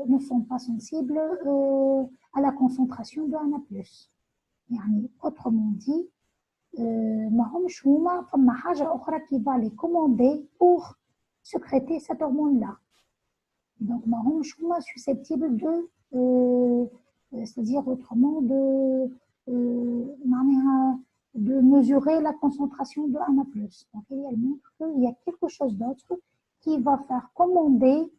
ne sont pas sensibles à la concentration de Na+. يعني autrement dit, ماهمش هما فما حاجة أخرى qui va les commander pour sécréter cette hormone-là. Donc ماهمش هما susceptibles de c'est-à-dire autrement de mesurer la concentration de Na+. Donc elle montre qu'il y a quelque chose d'autre qui va faire commander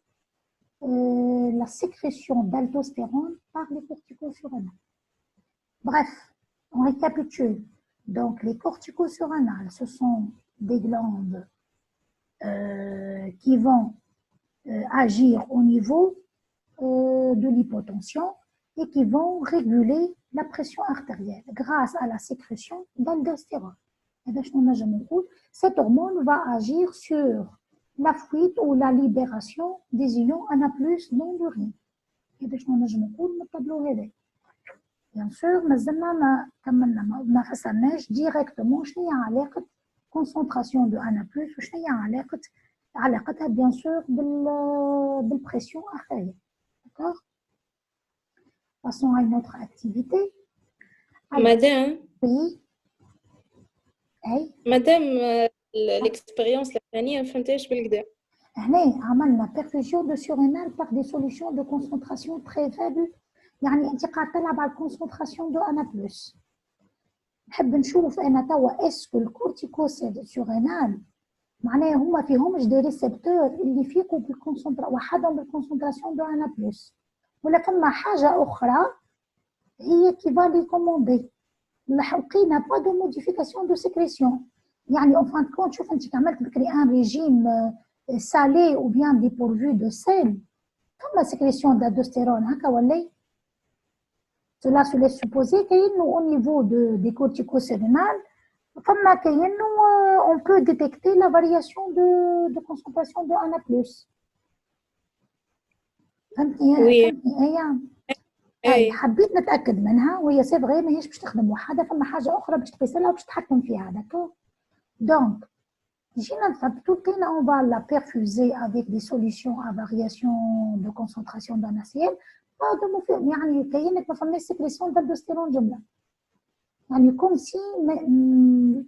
la sécrétion d'aldostérone par les corticosurrénales. Bref, on récapitule. Donc les corticosurrénales, ce sont des glandes qui vont agir au niveau de l'hypotension et qui vont réguler la pression artérielle grâce à la sécrétion d'aldostérone. Cette hormone va agir sur la fuite ou la libération des ions Na+ dans l'urine. Bien sûr, ما فسرناش directement شنو هي علاقة concentration de Na+ وشنو هي علاقتها bien sûr بالpression artérielle. D'accord? Passons à une autre activité. Madame. Oui. Hey. Madame, l'expérience الثانية ما فهمتهاش بالكدا. هنا عملنا perfusion de surrénal par des solutions de concentration très faible. يعني انت قاعد تلعب على الكونسنتراسيون دو انا بلس. نحب نشوف انا توا اسكو الكورتيكوسيد سورينال معناها هما فيهمش دي ريسبتور اللي يفيقوا وحدهم بالكونسنتراسيون دو انا بلس، ولا فما حاجه اخرى هي كي فالي كوموندي لقينا با دو موديفيكاسيون دو سيكريسيون. يعني اون فان كونت شوف انت عملت بكري ان ريجيم سالي او بيان ديبورفو دو سيل فما سيكريسيون دالدوستيرون هكا ولا Cela se laisse supposer qu'au niveau des corticosérénales, on peut détecter la variation de concentration de Na+. Oui. حبيت نتأكد منها وهي سي فغي ماهيش باش تخدم وحدها، فما حاجة أخرى باش تقيس لها وباش تتحكم فيها. داكور. دونك جينا نثبتو لقينا on va la perfuser avec des solutions à variation de concentration de NaCl. يعني كأنك ما فماش سكريسيون دالدوستيرون جملة. يعني كوم سي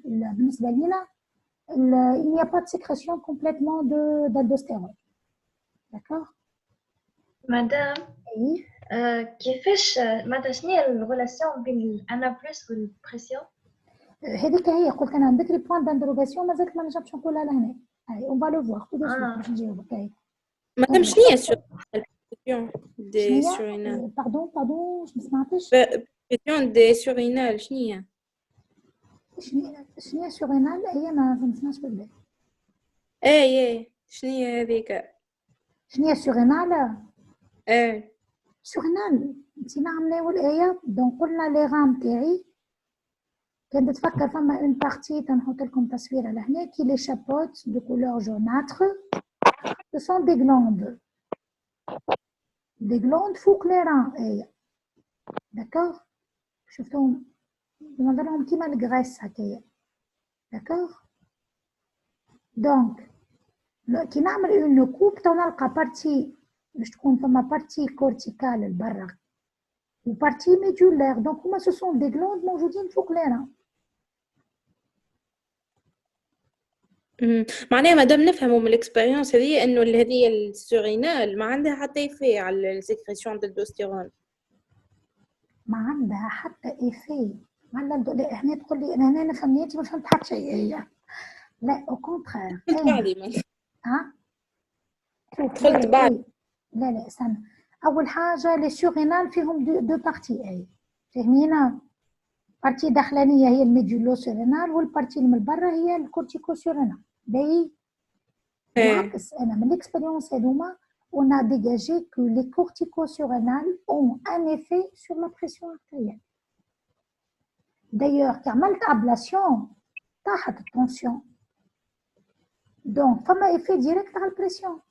بالنسبة لينا il n'y a pas de sécrétion complètement d'aldostérone. D'accord? Madame, oui. كيفاش معناتها شنو هي الريلاسيون بين الأنا بلس والبريسيون؟ هذيك هي قلت أنا بكري بوان دانتروغاسيون مازالت ما نجمش نقولها لهنا. on va le voir tout de suite باش نجاوبك. هاي. مادام شنو هي البريسيون دي سورينال؟ باردون ما سمعتش. بريسيون دي سورينال شنو هي؟ شنو هي سورينال؟ هي ما سمعتش بالله. ايه شنو هي هذيك؟ شنو هي سورينال؟ سورينال نسينا عملناو الآية. دونك قلنا لي غام تاعي كان تتفكر فما اون بارتي تنحط لكم تصويره لهنا كي لي شابوت دو كولور جوناتر ce sont des glandes فوق لي ران. ايه داكوغ شفتوهم بنظرهم كيما الكغيس هكايا. داكوغ دونك كي نعمل اون كوب تو نلقى بارتي باش تكون فما بارتي كورتيكال لبرا وبارتي ميدولير. دونك هما سو سون دي غلوند موجودين فوق لي ران. معناها مادام نفهموا من الاكسبيريونس هذه انه هذه السورينال ما عندها حتى ايفي على السكريسيون دالدوستيرون. ما عندها حتى ايفي على هنا تقول لي انا هنا فهمتي ما فهمت حتى شيء هي. لا او كونترير. ها دخلت بعد. لا استنى. اول حاجه لي سورينال فيهم دو بارتي. اي فهمينا. بارتي داخلانيه هي الميدولو سورينال والبارتي اللي من برا هي الكورتيكو سورينال. باهي بالعكس انا من الاكسبيريونس هذوما on a dégagé que les corticosurrénales ont un effet sur la pression artérielle. D'ailleurs, quand عملت ablation طاحت التنسيون. Donc فما effet direct على البريسيون.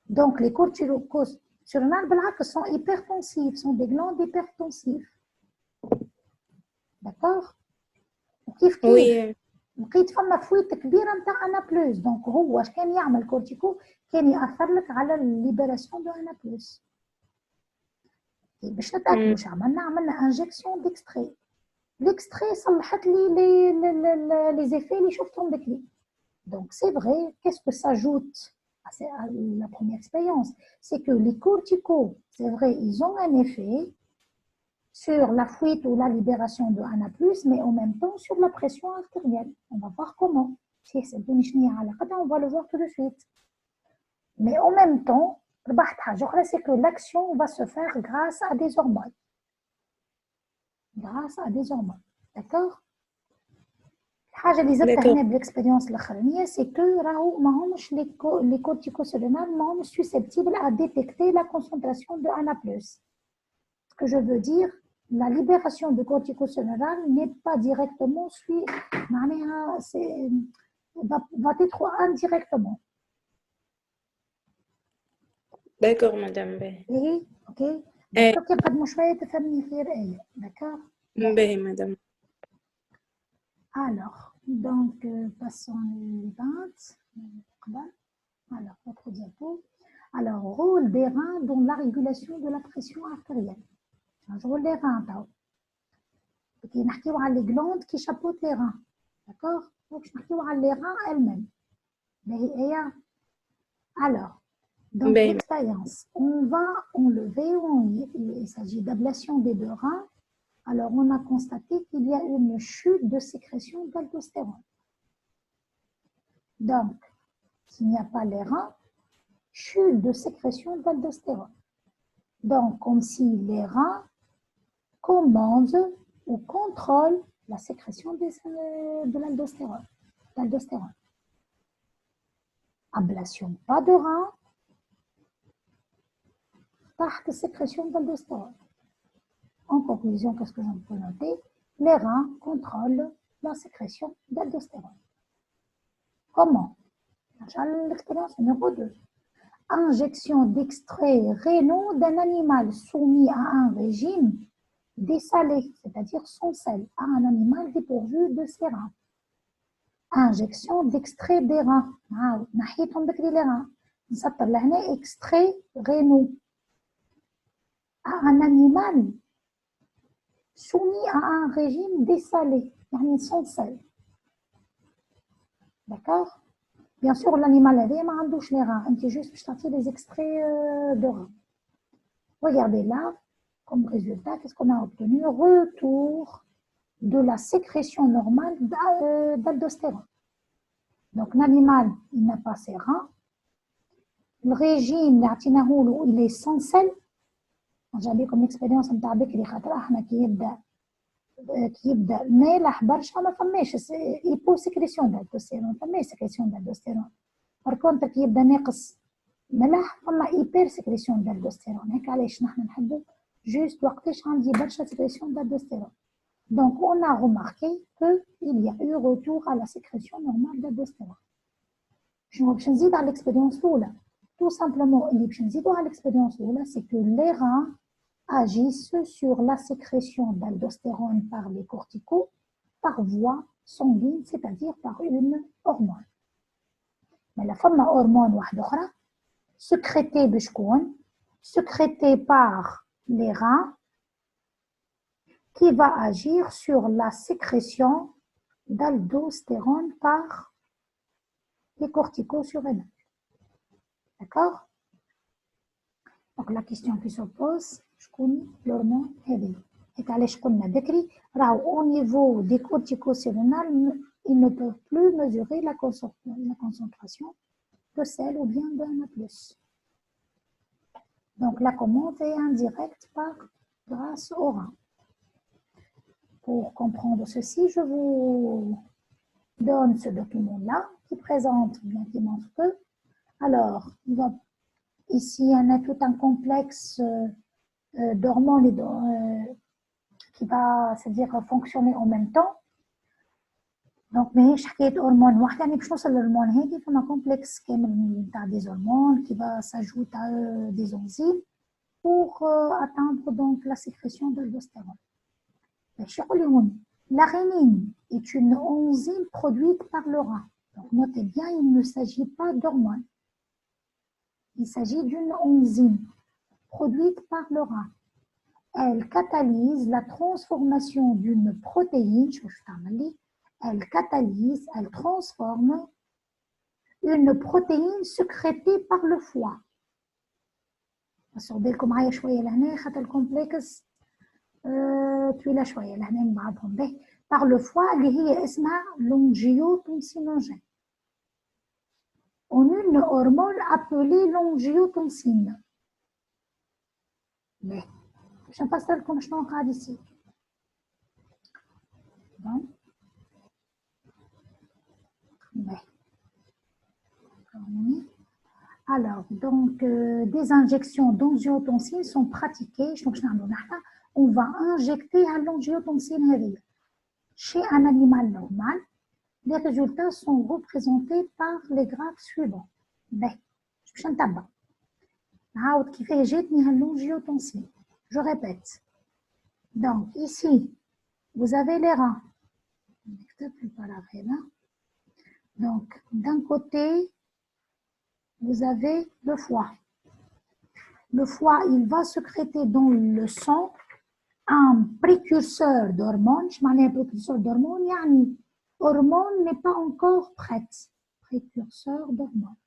Donc les corticosurrénales بالعكس sont hypertensifs, sont des glandes hypertensives. D'accord? وكيف لقيت فما فويت كبيره نتاع انا بلس. دونك هو اش كان يعمل كورتيكو كان ياثر لك على الليبراسيون دو انا بلس. باش نتاكدوا واش عملنا انجكسيون ديكستري. l'extrait صلحت لي les effets اللي شفتهم بكري. Donc c'est vrai, qu'est-ce que ça ajoute à la première expérience? C'est que les corticos, c'est vrai, ils ont un effet sur la fuite ou la libération de ANA+, mais en même temps sur la pression artérielle. On va voir comment. Si c'est bon, on va le voir tout de suite. Mais en même temps, c'est que l'action va se faire grâce à des hormones. Grâce à des hormones. D'accord? الحاجة اللي زدتها هنا بالاكسبيريونس الأخرانية c'est que راهو ماهمش les corticostéroïdes ماهمش susceptibles à détecter la concentration de ANA+. Ce que je veux dire, la libération de corticostéroïdes n'est pas directement معناها va être indirectement. D'accord, madame. Oui, ok. Donc, يقدموا شوية تفهمني خير آية. D'accord? باهي madame. Alors, donc, passons les 20. Alors, votre diapo. Alors, rôle des reins dans la régulation de la pression artérielle. Rôle des reins, donc, نحكيو على les glandes qui chapeautent les reins. D'accord? Donc, نحكيو على les reins elles-mêmes. Alors, dans l'expérience, on va enlever, il s'agit d'ablation des deux reins. Alors, on a constaté qu'il y a une chute de sécrétion d'aldostérone. Donc, s'il n'y a pas les reins, chute de sécrétion d'aldostérone. Donc, comme si les reins commandent ou contrôlent la sécrétion de l'aldostérone. Ablation, pas de reins, تحت sécrétion d'aldostérone. En conclusion, qu'est-ce que j'en peux noter? Les reins contrôlent la sécrétion d'aldostérone. Comment? L'expérience numéro 2. Injection d'extraits rénaux d'un animal soumis à un régime dessalé, c'est-à-dire sans sel, à un animal dépourvu de ses reins. Injection d'extraits des reins. نحيتهم بكري les reins. نسطر لهنا extraits rénaux à un animal soumis à un régime dessalé, sans sel. D'accord? Bien sûr, l'animal avait ma douche les reins, un petit juste pour sortir des extraits de reins. Regardez là, comme résultat, qu'est-ce qu'on a obtenu? Retour de la sécrétion normale d'aldostérone. Donc, l'animal, il n'a pas ses reins. Le régime, il est sans sel. J'avais comme expérience نتاع بكري خاطر احنا كي يبدا مالح برشا ما فماش يبو سكريسيون دالدوستيرون، فماش سكريسيون دالدوستيرون. بار كونتر كي يبدا ناقص ملح فما ايبر سكريسيون دالدوستيرون. هيك علاش نحن نحبو جوست وقتاش عندي برشا سكريسيون دالدوستيرون. Donc on a remarqué qu'il y a eu retour à la sécrétion normale d'aldostérone. شنو باش نزيد على l'expérience الاولى؟ Tout simplement, اللي باش نزيدو على l'expérience الاولى c'est que les reins agissent sur la sécrétion d'aldostérone par les corticaux par voie sanguine, c'est-à-dire par une hormone. Mais la forme hormone واحدة أخرى sécrétée بشكون؟ Sécrétée par les reins qui va agir sur la sécrétion d'aldostérone par les corticaux surrénaux. D'accord? Donc la question qui se pose, شكون l'hormone هذه؟ هيك علاش قلنا بكري راهو au niveau des corticocérénales, ils ne peuvent plus mesurer la concentration de sel ou bien d'ANA+. Donc la commande est indirecte grâce au rein. Pour comprendre ceci, je vous donne ce document-là qui présente, bien qui montre que, alors, ici, on a tout un complexe d'hormones qui va, c'est-à-dire, fonctionner en même temps. Donc, ماهيش حكاية هرمون واحد، يعني باش نوصل للهرمون هذه فما كومبلكس كامل تاع des hormones qui va s'ajouter à des enzymes pour atteindre donc la sécrétion d'aldostérone. La rénine est une enzyme produite par le rein. Donc, notez bien, il ne s'agit pas d'hormone. Il s'agit d'une enzyme produite par le rein. elle catalyse la transformation d'une protéine, elle transforme une protéine sécrétée par le foie. بالكم معايا شويه لهنا خاطر الكومبلكس طويله شويه لهنا من بعضهم به par le foie اللي هي اسمها l'angiotensinogène. On a une hormone appelée l'angiotensine. باش نفسر لكم شنو قاعد يصير. Alors, donc, des injections d'angiotensine sont pratiquées. On va injecter l'angiotensine chez un animal normal. Les résultats sont représentés par les graphes suivants. Je répète. Donc, ici, vous avez les reins. Donc, d'un côté, vous avez le foie. Le foie, il va sécréter dans le sang un précurseur d'hormones. Je m'en ai un précurseur d'hormones. Yani, hormone n'est pas encore prête. Précurseur d'hormones.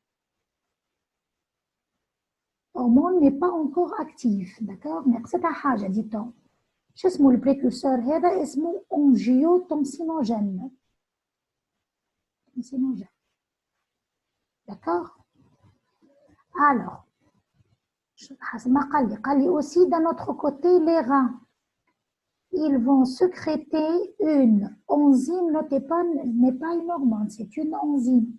Hormone n'est pas encore active. D'accord? Mais c'est un حاجة dit-on. شو اسمه البريكورسور هذا؟ اسمه angiotensinogène. D'accord? Alors, aussi d'un autre côté, les reins, ils vont sécréter une enzyme, notez pas, n'est pas une hormone, c'est une enzyme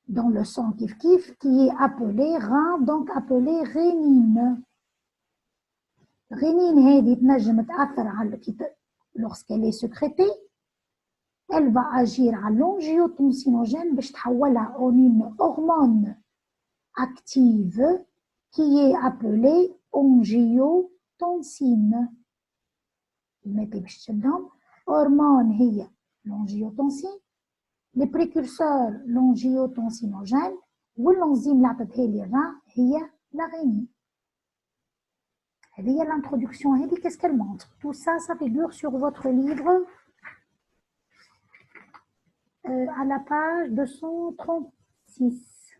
dans le sang qui est appelée rein, donc appelée rénine. Rénine, lorsqu'elle est sécrétée, elle va agir à l'angiotensinogène en une hormone active qui est appelée angiotensine. Hormone هي l'angiotensine, les précurseurs l'angiotensinogène والenzyme اللي عطتها لي الرا هي la rénine. هذه هي l'introduction. هذه qu'est-ce qu'elle montre? Tout ça, ça figure sur votre livre à la page 236.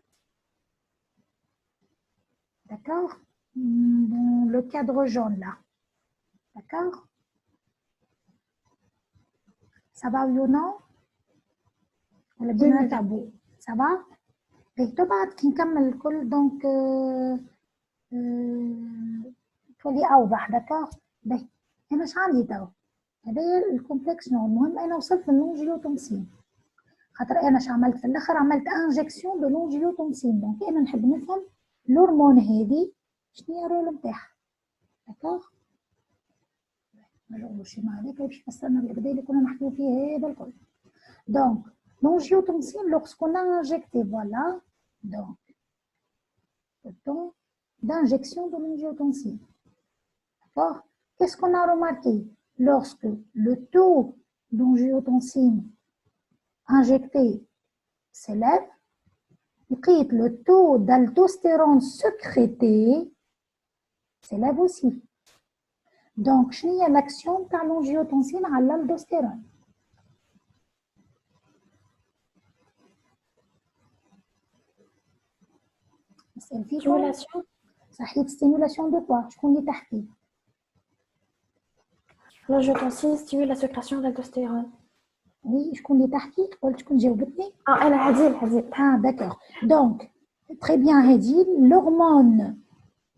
D'accord? Dans le cadre jaune là. D'accord? Ça va ou non? ولا بدنا نتعبوا؟ Ça va? بيتو بعد كي نكمل الكل دونك تولي أوضح. دكار؟ باهي أنا اش عندي توا؟ هذايا الكومبلكس نوع. المهم أنا وصلت للانجيوتنسين خاطر أنا اش عملت في الآخر؟ عملت انجكسيون دو لانجيوتنسين. دونك أنا نحب نفهم الهرمون هذه شنو هي الرول نتاعها. دكار؟ ما نقولوش ما هذاك باش يفسرنا بالكدا اللي كنا نحكيو فيه هذا الكل. دونك l'angiotensin, lorsqu'on a injecté, voilà, donc, le temps d'injection de l'angiotensin. D'accord? Qu'est-ce qu'on a remarqué? Lorsque le taux d'angiotensin injecté s'élève, le taux d'aldostérone sécrété s'élève aussi. Donc, quelle est l'action de l'angiotensin à l'aldostérone? Stimulation. صحيح. stimulation de quoi? شكون اللي تحكي؟ L'angiotensin stimule la sécrétion d'aldostérone. Oui, شكون اللي تحكي؟ قلت شكون جاوبتني؟ أنا هديل. d'accord. Donc, très bien Hedil, l'hormone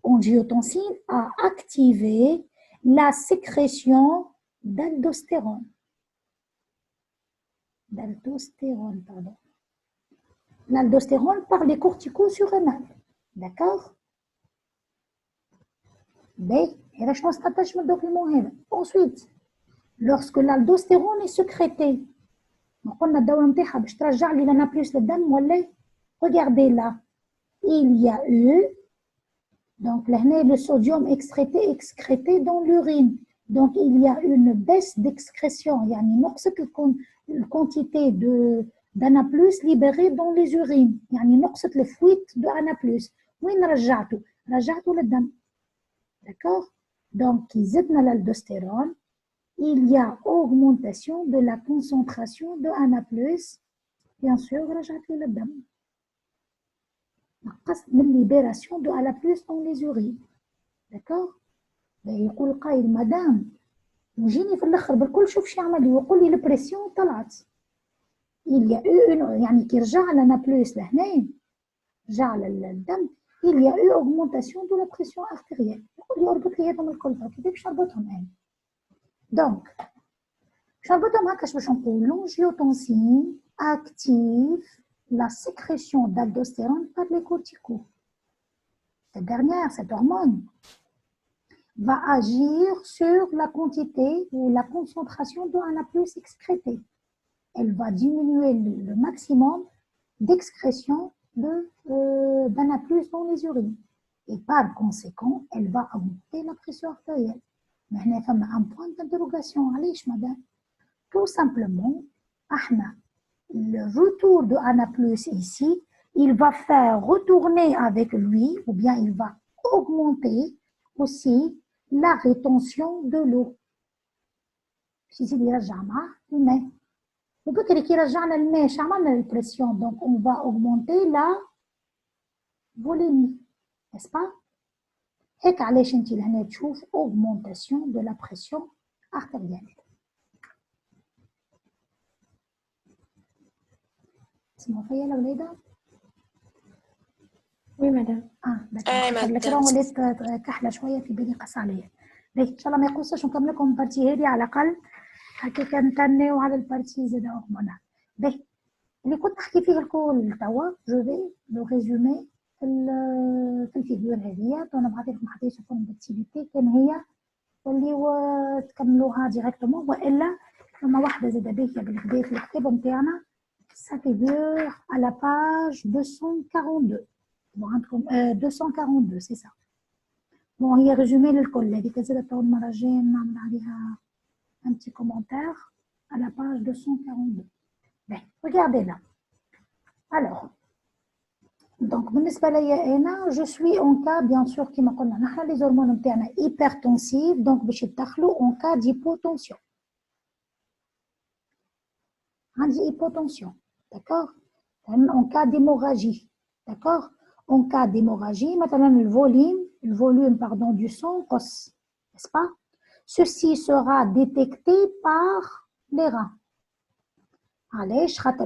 angiotensine a activé la sécrétion d'aldostérone. Pardon. L'aldostérone par les corticosurrénales. D'accord? Ensuite, lorsque l'aldostérone est sécrété, regardez là, il y a eu, donc le sodium excrété dans l'urine. Donc il y a une baisse d'excrétion, il y a une quantité d'ANA+ libérée dans les urines. يعني نقصت الفويت دو ANA+. وين رجعته للدم. D'accord? Donc, qui zidna l'aldostérone, il y a augmentation de la concentration de ANA+, bien sûr, رجعت لي للدم. نقصت من libération de ANA+ dans les urines. D'accord? يقول قايل مدام وجيني في الاخر بالكل شوف شو يعمل لي ويقول لي البريسيون طلعت. il y a eu يعني كي رجع لنا بلوس لهنا رجع للدم il y a eu augmentation de la pression artérielle. يقول لي اربط لي هذم الكل كيف باش نربطهم انا؟ دونك باش نربطهم هكاش باش نقول l'angiotensin active la sécrétion d'aldostérone par les corticaux. Cette dernière, cette hormone, va agir sur la quantité ou la concentration de ANA+ excrétée. Elle va diminuer le maximum d'excrétion d'ANA+ dans les urines. Et par conséquent, elle va augmenter la pression artérielle. Mais il y a un point d'interrogation. Allez, madame. Tout simplement, le retour de ANA+ ici, il va faire retourner avec lui, ou bien il va augmenter aussi la rétention de l'eau. Mais وبكري كي رجعنا الماء اش عملنا البريسيون دونك on va augmenter la volémie n'est-ce pas هيك علاش انت لهنا تشوف augmentation de la pression artérielle. اسمعوا فيا الأولاد؟ Oui, madame. دكا وليت كحله شويه في بالي قص عليا. ان شاء الله ما يقصش ونكمل لكم البارتي هذه على الاقل هكا كنتناو على البارتي زاد هرمونال. باهي اللي كنت نحكي فيه الكل توا جو في لو ريزومي في الفيغور هذيا وانا بعثت لكم حتى يشوفون باكتيفيتي كان هي واللي تكملوها ديريكتومون والا فما واحده زاد باهيه بالكدا في الكتاب نتاعنا ça figure à la page 242. Bon, 242 c'est ça. Bon هي ريزومي للكل هذيك زاد تو المره الجايه نعمل عليها un petit commentaire à la page 242. Bien, regardez là. Alors, donc, je suis en cas, bien sûr, qui m'a dit les hormones hypertensives, donc je suis en cas d'hypotension. On dit hypotension, d'accord? En cas d'hémorragie, d'accord? En cas d'hémorragie, maintenant le volume du sang, n'est-ce pas? Ceci sera détecté par les reins. Allez,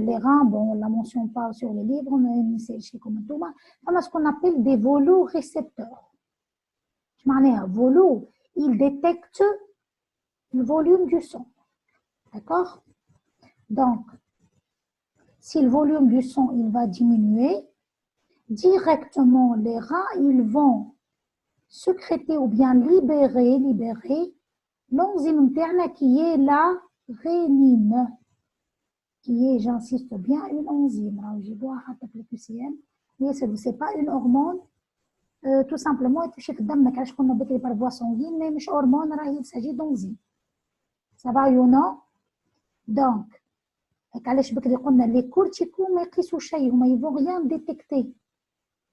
les reins, bon, on la mentionne pas sur les livres, mais c'est comme tout. On a ce qu'on appelle des volorécepteurs. Je m'en ai un volo, il détecte le volume du sang. D'accord? Donc, si le volume du sang il va diminuer, directement les reins ils vont sécréter ou bien libérer l'enzyme interne qui est la rénine. Qui est, j'insiste bien, une enzyme. Mais ce n'est pas une hormone. Tout simplement, par voie sanguine, mais pas hormone, il s'agit d'enzyme. Ça va ou non? Donc, les corticaux ils ne vont rien détecter.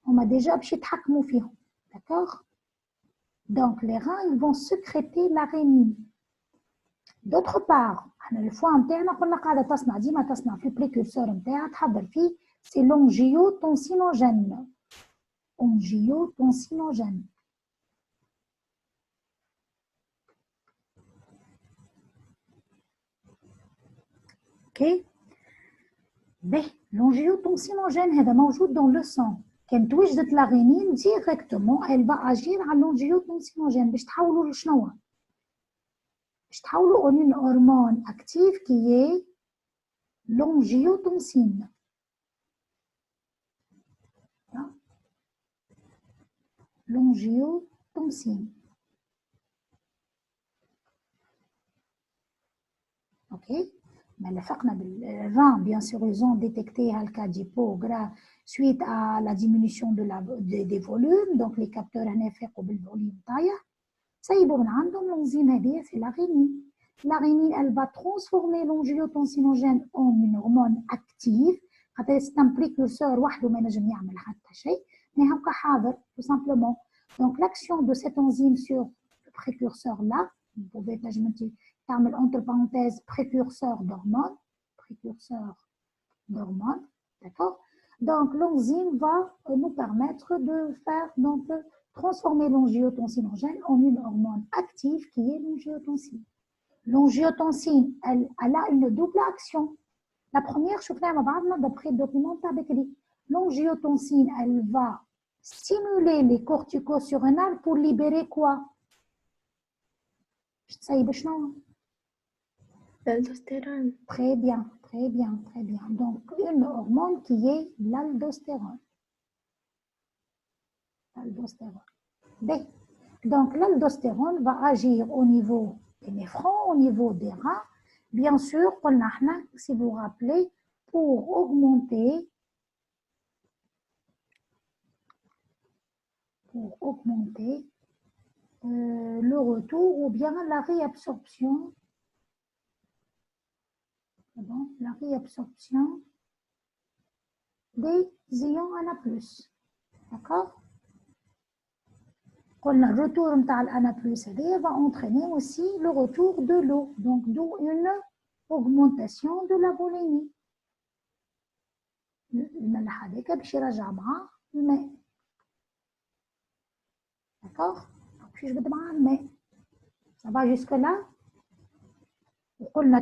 On a déjà d'accord? Donc, les reins ils vont sécréter la rénine. D'autre part, le foie interne قلنا قاعدة تصنع ديما تصنع في البريكورسور نتاعها تحضر فيه سي l'angiotensinogène. Angiotensinogène. OK. باهي l'angiotensinogène هذا موجود dans le sang. كان توجدت la rénine directement elle va agir على l'angiotensinogène باش تحولوا لشنو؟ Je travaille en une hormone active qui est l'angiotensine. L'angiotensine. Ok. Mais le fait que les reins, bien sûr, ils ont détecté le cas d'hypo suite à la diminution des volumes. Donc, les capteurs en effet ont le volume taille. Ça y est, l'enzyme c'est la rénine. La rénine, elle va transformer l'angiotensinogène en une hormone active. C'est un précurseur, mais tout simplement. Donc, l'action de cet enzyme sur le précurseur-là, vous pouvez ajouter entre parenthèses précurseur d'hormones, d'accord? Donc, l'enzyme va nous permettre de faire, donc, transformer l'angiotensinogène en une hormone active qui est l'angiotensine. L'angiotensine, elle a une double action. La première, je fais d'après le document avec l'angiotensine, elle va stimuler les corticosurrénales pour libérer quoi? L'aldostérone. Très bien, très bien, très bien. Donc, une hormone qui est l'aldostérone. Donc, l'aldostérone va agir au niveau des néphrons, au niveau des reins. Bien sûr, si vous vous rappelez, pour augmenter le retour ou bien la réabsorption, des ions Na+. D'accord? Le retour de Na+, va entraîner aussi le retour de l'eau, donc d'où une augmentation de la volémie. D'accord? Ça va jusque-là?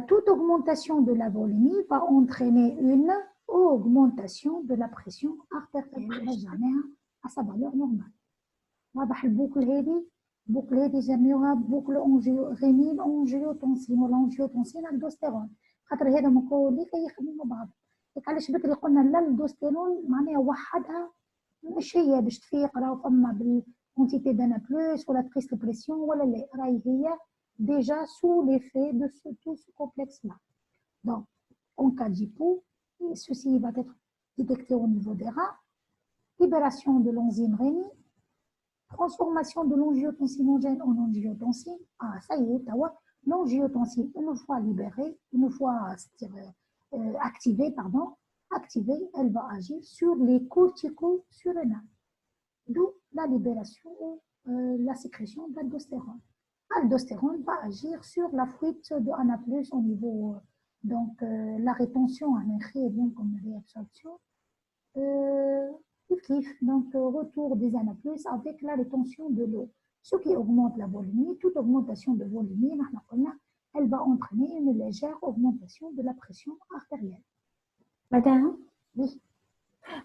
Toute augmentation de la volémie va entraîner une augmentation de la pression artérielle à sa valeur normale. واضح البوكل هذه يسميوها بوكل رينين انجيوتونسين ولا انجيوتونسين الدوستيرون خاطر هذا مكون يخدموا مع بعض. علاش بكري قلنا لا الدوستيرون معناها وحدها مش هي باش تفيق راهو فما بالكونتيتي دانا بلوس ولا تقيس البريسيون ولا لا راهي هي ديجا سو ليفي دو tout ce complexe là. Donc en cas d'hypo, ceci va être détecté au niveau des reins, libération de l'enzyme rénine, transformation de l'angiotensinogène en angiotensine. Ah, ça y est, l'angiotensine, une fois libérée, une fois activée, elle va agir sur les corticosurrénales. D'où la libération ou la sécrétion d'aldostérone. L'aldostérone va agir sur la fuite de Na+, au niveau, donc la rétention en effet, bien comme la réabsorption. Donc retour des Na+, avec la rétention de l'eau. Ce qui augmente la volémie, toute augmentation de volémie, elle va entraîner une légère augmentation de la pression artérielle. Madame? Oui.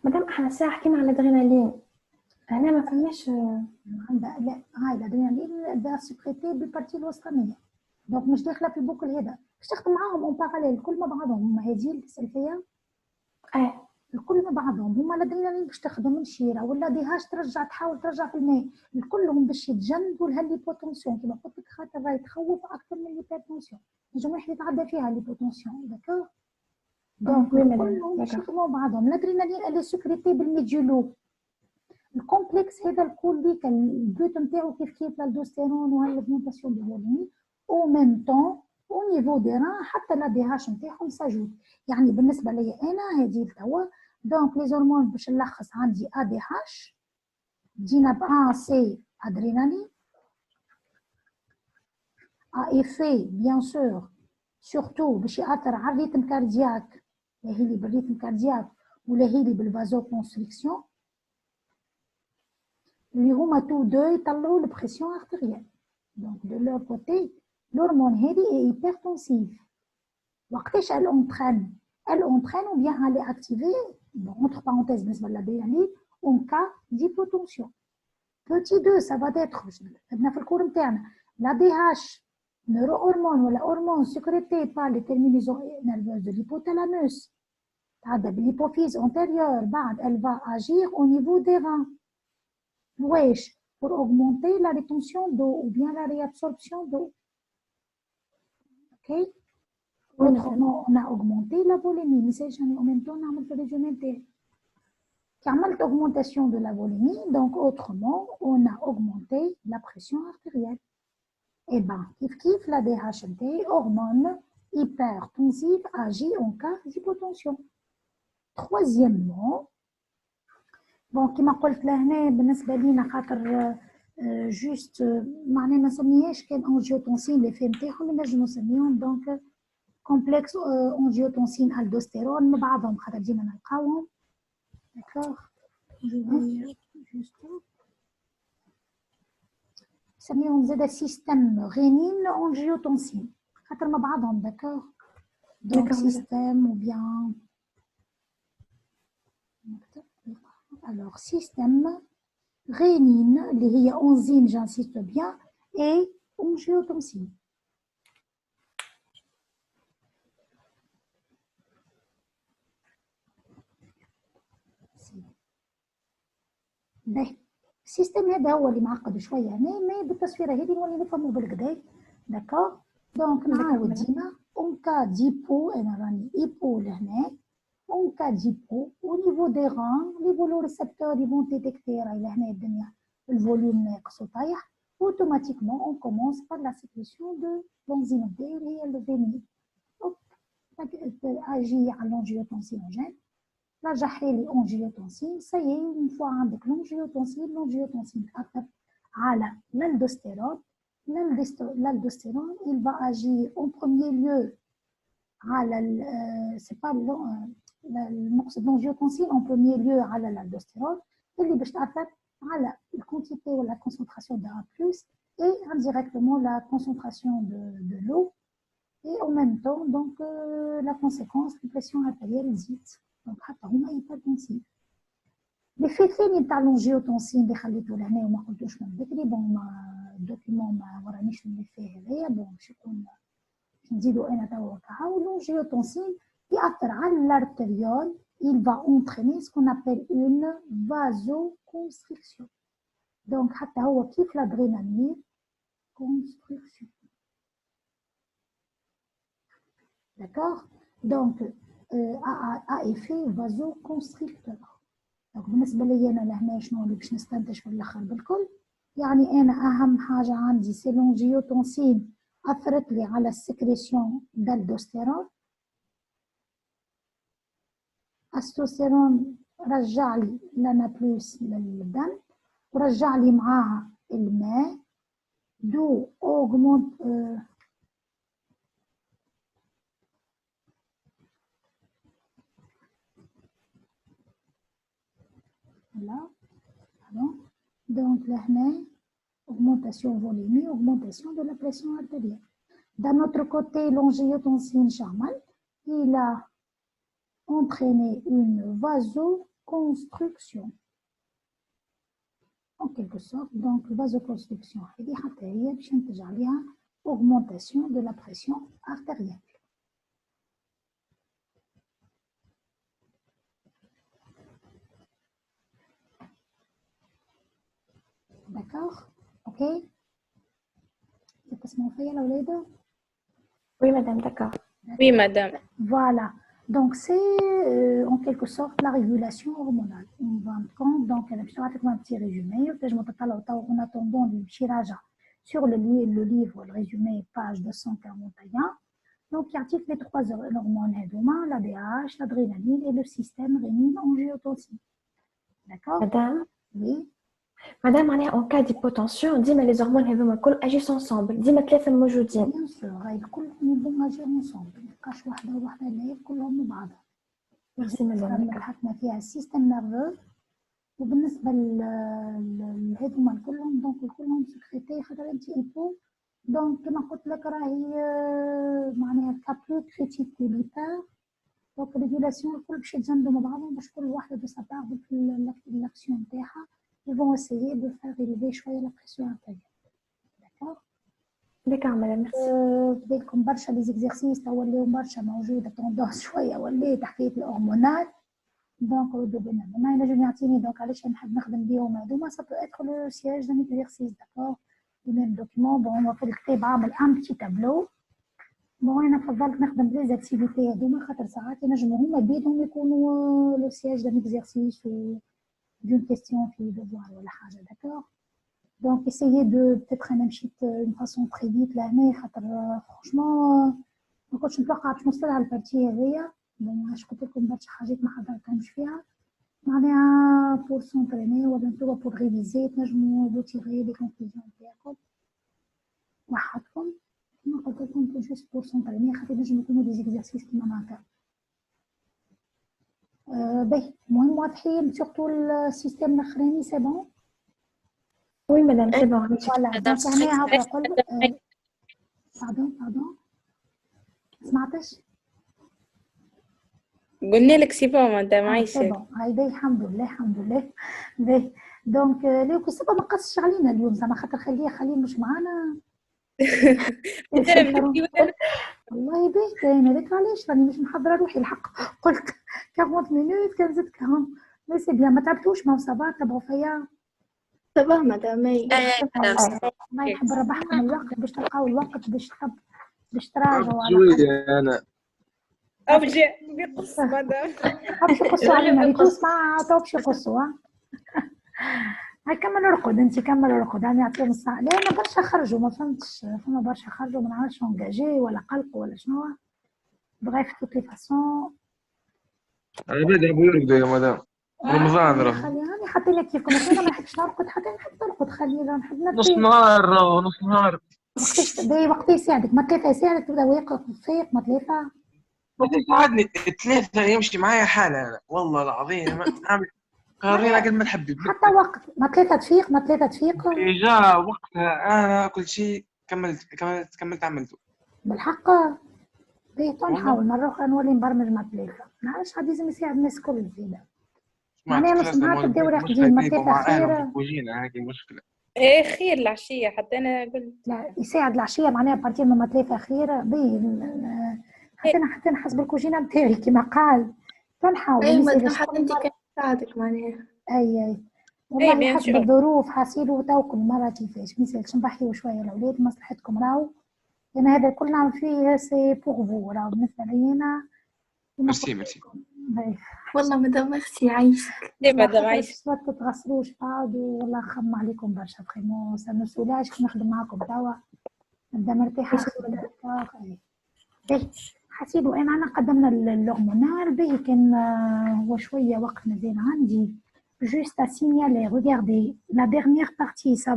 Madame, احنا حكينا على الادرينالين. أنا ما فهمش. لا هاي الادرينالين ده سكريتي بالبارتي الوسطانية. دونك مش داخلة في البوكل هذا. باش تخدم معاهم اون باراليل كل ما بعضهم هما هذه اللي تسأل فيها. الكل ما بعضهم هما الادرينالين باش تخدم الشيره ولا ديهاش تحاول ترجع في الماء كلهم باش يتجنبوا الهيبوتنسيون كما قلت لك خاطر راهي تخوف اكثر من الهيبوتنسيون نجم واحد يتعدى فيها الهيبوتنسيون داكور دونك كلهم باش يخدموا بعضهم الادرينالين اللي سكريتي بالميديولو الكومبلكس هذا الكل ديك البوت نتاعو كيف الالدوستيرون وهالبلونتاسيون دو فوليمي او ميم طون او نيفو دي ران حتى لا دي هاش نتاعهم ساجود يعني بالنسبه لي انا هذه توا دونك لي هرمون باش نلخص عندي ا دي هاش دينا ب سي ادرينالين ا ايفي بيان سور سورتو باش ياثر على الريتم كاردياك لا هي اللي بالريتم كاردياك ولا هي اللي بالفازو كونستريكسيون اللي هما تو دو يطلعوا البريسيون ارتيريال دونك دو لور كوتي l'hormone هذه est hypertensive. وقتاش elle entraîne ou bien elle est activée, bon, entre parenthèses, بالنسبة للأدرينالين, en cas d'hypotension. Petit 2, ça va être, خدنا في الكور نتاعنا, l'ADH, neurohormone ولا hormone sécrété par les terminaisons nerveuses de l'hypothalamus, تعدى بالhypophyse antérieure, بعد elle va agir au niveau des reins. wesh, pour augmenter la rétention d'eau ou bien la réabsorption d'eau. Ok? Autrement, on a augmenté la volémie, mais c'est jamais en même temps, on a fait le résumé. Quand augmentation de la volémie, donc autrement, on a augmenté la pression artérielle. Et bien, kif la DHMT, hormone hypertensive, agit en cas d'hypotension. Troisièmement, bon, كما قلت لهنا بالنسبة لينا خاطر جوست معناها ما نسميهاش كان انجيوتونسين اللي فهم تاعهم نجمو نسميهم دونك كومبلكس انجيوتونسين الدوستيرون من بعضهم خاطر ديما نلقاوهم داكوغ جوست نسميهم زادا سيستم غينين انجيوتونسين خاطر مع بعضهم داكوغ دونك سيستم وبيان alors système rénine اللي هي enzyme j'insiste bien et angiotensine باهي السيستم هذا هو اللي معقد شويه هنا مي بالتصويره هذه نولي نفهموا بالكدا داكور دونك نعاود ديما اون كا ديبو انا راني ايبو لهنا اون كا ديبو او نيفو دي ران لي فولو ريسبتور يفون ديتيكتي راهي لهنا الدنيا الفوليوم ناقص وطايح اوتوماتيكمون اون كومونس بار لا سيكريسيون دو لونزيم دي اللي هي الفينيل اوب اجي على لونجيوتونسينوجين رجع لي انجيوتونسين سي اون فوا عندك لونجيوتونسين تاثر على l'aldostérone l'aldostérone il va agir en premier lieu على c'est pas المقصد l'angiotensine en premier lieu على l'aldostérone اللي باش تاثر على الكونتيتي ولا concentration de A+ et indirectement la concentration de l'eau et en même temps donc la conséquence la pression artérielle تزيد دونك حتى هما هيبرتنسيف ليفي الثاني نتاع لونجيوتونسين اللي خليته لهنا وما قلتوش من بكري بون ما الدوكيومون ما ورانيش ليفي هذايا بون باش يكون باش نزيدو انا توا كهو لونجيوتونسين يأثر على الارتريول il va entraîner ce qu'on appelle une vasoconstriction donc حتى هو كيف l'adrénaline construction d'accord donc à effet vasoconstricteur donc بالنسبه لي انا لهنا شنو اللي باش نستنتج في الاخر بالكل يعني انا اهم حاجه عندي سي لونجيوتونسين اثرت لي على السكريسيون دالدوستيرون الستوستيرون رجع لي لنا بلوس للدم ورجع لي معاها الماء دو اوغمونت Là, pardon. Donc là, augmentation volumique, augmentation de la pression artérielle. D'un autre côté, l'angiotensine charmante, il a entraîné une vasoconstriction. En quelque sorte, donc vasoconstriction, augmentation de la pression artérielle. D'accord, ok. تسمعوا فيا الأولاد؟ Oui, madame, d'accord. Oui, madame. Voilà. Donc c'est en quelque sorte la régulation hormonale. On va rendre compte. Donc je vais faire un petit résumé. En attendant du chiraja sur le livre, le résumé, page 241. Donc il y a les trois hormones l'ADH, l'adrénaline et le système rénine-angiotensine. D'accord? Madame, Oui. madame, on est en cas d'hypotension, dis-moi les hormones agissent ensemble. Dis-moi ثلاثة موجودين. Bien sûr, راهي كلهم يبغوا agir ensemble. ما تبقاش واحدة وواحدة لا كلهم مع بعضها. Merci madame. حكنا فيها السيستم نيرفو وبالنسبة لهذوما كلهم دونك كلهم سكريتي خاطر انت ايبو دونك كما قلت لك راهي معناها كابلو كريتيك ليبار دونك الريغولاسيون الكل باش يتجندوا مع بعضهم باش كل واحدة دو سابار في الاكسيون تاعها ils vont essayer de faire élever شوية la pression artérielle. D'accord? D'accord madame, merci. بديلكم برشا لي زيكزارسيس توا ولاو برشا موجودة توندونس شوية ولات حكاية الهرمونات دونك ردوا بالنا ما ينجم يعطيني دونك علاش نحب نخدم بيهم هذوما سا بو اتر لو سياج دان اكزارسيس داكور لي ميم دوكيمون بون هو في الكتاب عامل ان بتي تابلو بون انا فضلت نخدم بلي زاكتيفيتي هذوما خاطر ساعات ينجموا هما بيدهم يكونوا لو سياج دان اكزارسيس و d'une question في devoir ولا حاجة d'accord donc essayez de peut-être أنا مشيت une façon très vite لهنا خاطر franchement ما كنتش متوقعة باش نوصل على البارتي هذيا بون علاش قلت لكم برشا حاجات ما حضرتهمش فيها معناها pour s'entraîner ولا نتوما pour réviser تنجموا vous tirer les conclusions نتاعكم وحدكم كما قلت لكم juste pour s'entraîner خاطر نجموا يكونوا des exercices كيما هكا. باهي المهم واضحين surtout السيستم الاخراني سي بون. Oui, madame, c'est bon. فوالا دونك هنا هو يقول باردون سمعتش؟ قلنا لك سي بون مدام سي عايشة. بون هاي باهي الحمد لله الحمد لله. باهي دونك لو كسبة ما قصش علينا اليوم زعما خاطر خليه مش معانا. والله باهي كاين هذاك علاش راني مش محضرة روحي الحق قلت 40 مينوت كان زدتهم مي سي بيان ما تعبتوش ما صافا تبعوا فيا. صباح مدام ما يحب ربحكم الوقت باش تلقاو الوقت باش تراجعوا على شوية أنا أبجي بيقص مدام. باش يقصوا علينا اللي تسمع تو باش يقصوا. هاي كمل رقد انت كمل رقد انا نعطيهم الساعه. لا انا برشا خرجوا ما فهمتش فما برشا خرجوا ما نعرفش انجاجي ولا قلق ولا شنو. بغيف توت لي فاسون عباد أبو يرقدوا يا مدام رمضان راه خليني حتى لك كيفكم انا ما نحبش نرقد حتى نحب نرقد خلينا نحب نص نرقد نهار نص نهار وقت يساعدك ما 3 يساعدك تبدا واقف فيق ما 3 يساعدني 3 يمشي معايا حالة أنا والله العظيم نعمل قارينا قد ما نحب حتى وقت ما 3 تفيق ما 3 تفيق جا وقتها أنا كل شيء كملت عملته بالحق. باهي نحاول مرة أخرى نولي نبرمج مع 3 نعرفش عاد لازم يساعد الناس الكل زيادة. معناها نص نهار تبداو راقدين ما 3 خير. هاكي مشكلة. ايه خير العشية حتى أنا قلت. لا يساعد العشية معناها بارتير من 3 خير باهي حتى نحس بالكوجينة نتاعي كيما قال تنحاول. اي مدام حتى انت كان تساعدك معناها. اي والله حسب الظروف حاسيلو تو كل مرة كيفاش ميسالش نضحيو شوية الأولاد مصلحتكم راهو لأن هذا الكل نعمل فيه سي بوغ فو راهو بالنسبة لينا. ميرسي والله مدام ميرسي عايشك. ليه مدام عايشة؟ ما تتغسلوش بعضوا والله خم عليكم برشا فريمون سنسولاش كي نخدم معاكم توا نبدا مرتاحة. باهي حسيتو أنا قدمنا الهرمونال باهي كان هو شوية وقت مازال عندي juste à signaler regardez la dernière partie ça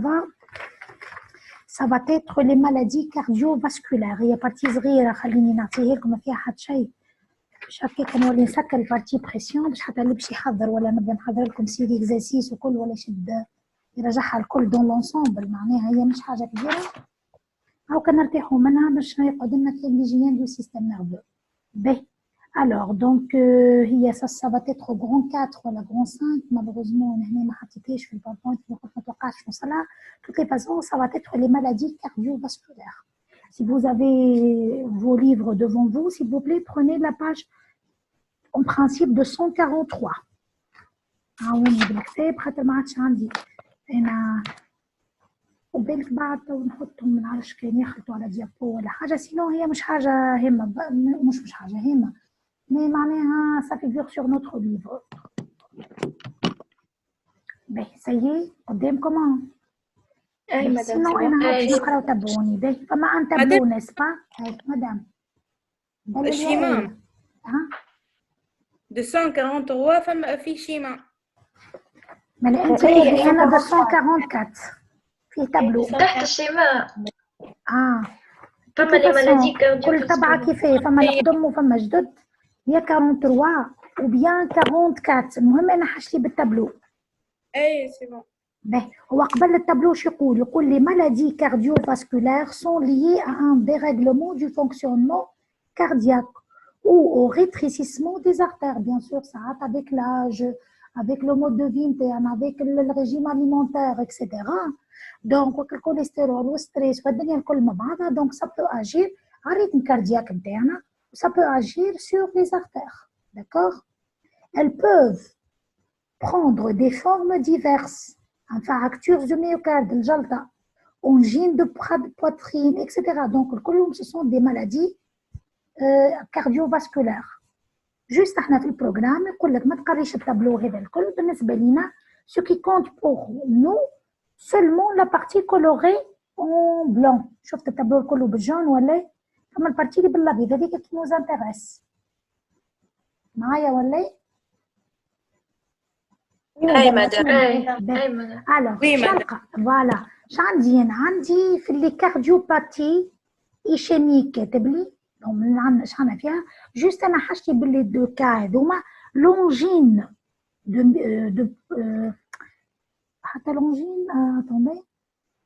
va être les maladies cardiovasculaires هي بارتي صغيرة خليني نعطيها لكم ما فيها حتى شيء باش هكاك نولي نسكر البارتي بريسيون باش حتى اللي باش يحضر ولا نبدا نحضر لكم سيدي اكزرسيس وكل ولا يشد يرجعها الكل دون لونسومبل معناها هي مش حاجة كبيرة هاو كنرتاحوا منها باش يقعد لنا ليجيان دو سيستم نيرفو. باهي alors donc هي ça va être grand 4 ولا grand 5 malheureusement هنا ما حطيتهاش في الباوربوينت ما توقعتش نوصلها. toutes les façons ça va être les maladies cardiovasculaires. Si vous avez vos livres devant vous s'il vous plaît prenez la page en principe de 143. عاوني بالكتاب خاطر ما عادش عندي انا وبالك بعد نحطهم ما نعرفش كان يخلطوا على ديابو ولا حاجه سينو هي مش حاجه هامه مش حاجه هامه مي معناها ça figure sur notre livre. باهي سيي قدامكم اي مدام سينو انا باش نقراو تبعوني. باهي فما ان تابلو نسبا هاي مدام الشيما ها 243 فما في شيما مالي انت انا 244 في تابلو تحت الشيماء فما لي مالادي كل تبعه كيفاه فما القدم وفما جدد يا 43 وبيان 44 المهم انا حشلي بالتابلو. اي سي بون. باهي هو قبل التابلو شو يقول لي maladies cardiovasculaires sont liées à un dérèglement du fonctionnement cardiaque ou au rétrécissement des artères bien sûr ça avec l'âge avec le mode de vie avec le régime alimentaire etc. donc le cholestérol والستريس والدنيا الكل مع بعضها donc ça peut agir على الريتم كاردياك نتاعنا ça peut agir sur les artères d'accord. elles peuvent prendre des formes diverses infarctus du myocarde الجلطة angine de poitrine etc. donc كلهم ce sont des maladies cardiovasculaires. juste احنا في البروغرام يقول لك ما تقريش التابلو هذا الكل بالنسبة لنا ce qui compte pour nous seulement la partie colorée en blanc. شفت التابلو الكل بالجون ولا فما البارتي اللي بالابيض هذيك qui nous intéresse معايا ولا أي مدام. أي مدام. الوغ وي مدام. شنلقى فوالا شعندي انا عندي في اللي كارديوباتي ايشيميك كاتب لي شحال فيها جوست انا حاجتي باللي دو كا هذوما لونجين دو حتى لونجين اتوندي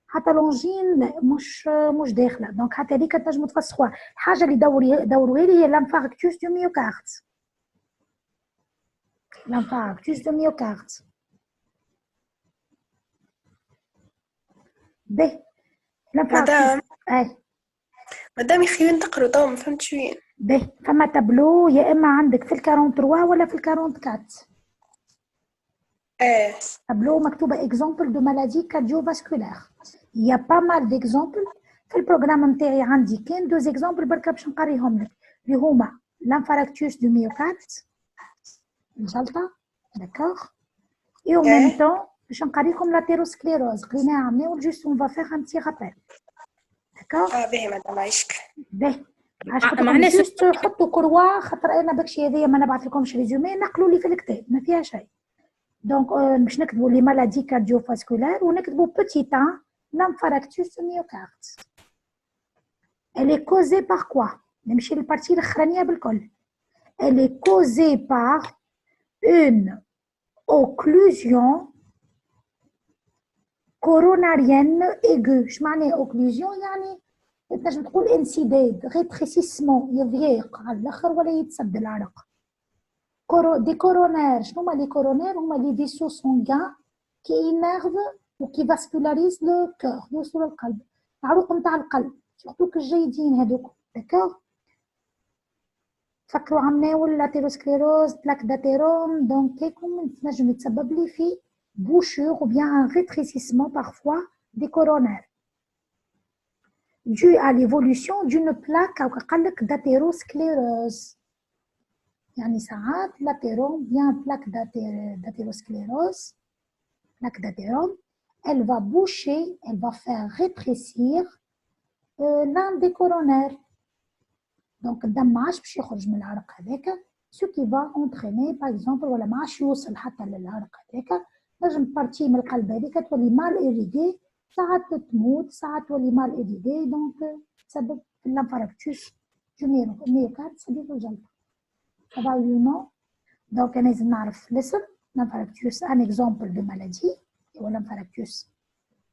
حتى لونجين لا مش داخله دونك حتى هذيك تنجموا تفسخوها. الحاجه اللي دوروا لي هي لانفاركتوس دو ميوكارد لانفاركتوس دو ميوكارد به مدام اي مدام يخيون تقروا تو ما فهمتش وين. به فما تابلو يا اما عندك في ال 43 ولا في ال 44 تابلو مكتوبه اكزامبل دو مالادي كارديوفاسكولار. يا با مال ديكزامبل في البروغرام نتاعي عندي كان دوز اكزامبل بركا باش نقريهم لك اللي هما لانفاركتوس دو ميوكارد الجلطه داكوغ اي او ميم طون باش نقريكم لاتيروسكليروز قريناها عملنا جوست اون فا فيغ ان تي رابيل داكوغ. باهي مدام عايشك. باهي معناها جوست حطوا كروا خاطر انا بكشي هذيا ما نبعث لكمش ريزومي نقلوا لي في الكتاب ما فيها شيء. دونك باش نكتبوا لي مالادي كارديوفاسكولار ونكتبوا بوتي تان لانفاركتوس ميوكارد. Elle est causée par quoi؟ نمشي للبارتي الاخرانيه بالكل. Elle est causée par une occlusion coronarienne aiguë. اش معنى اوكلوزيون؟ يعني تنجم تقول انسداد ريتريسيسمون يضيق على الاخر ولا يتسد العرق. دي كورونير شنو هما لي كورونير؟ هما لي فيسو سونغان كي انيرف وكي فاسكولاريز لو كور يوصلوا للقلب العروق نتاع القلب سورتو الجيدين هذوك داكوغ. تفكروا عمناو لاتيروسكليروز بلاك داتيروم دونك هيكم تنجم يتسبب لي في bouchure ou bien un rétrécissement parfois des coronaires dû à l'évolution d'une plaque أو كقلك d'athérosclérose. يعني ساعات l'athérum bien plaque d'athérosclérose plaque d'athérome elle va boucher elle va faire rétrécir l'un des coronaires donc الدم ما عادش باش يخرج من العرق هذاك ce qui va entraîner par exemple ولا ما عادش يوصل حتى للعرق هذاك نجم بارتي من القلب هذيك تولي مال إيريغي ساعات تموت ساعات تولي مال إيريغي دونك تسبب في الانفاركتوس دو ميوكارد تسبب في الجلطة. هذا يو دونك أنا لازم نعرف الاسم الانفاركتوس ان اكزامبل دو مالادي هو الانفاركتوس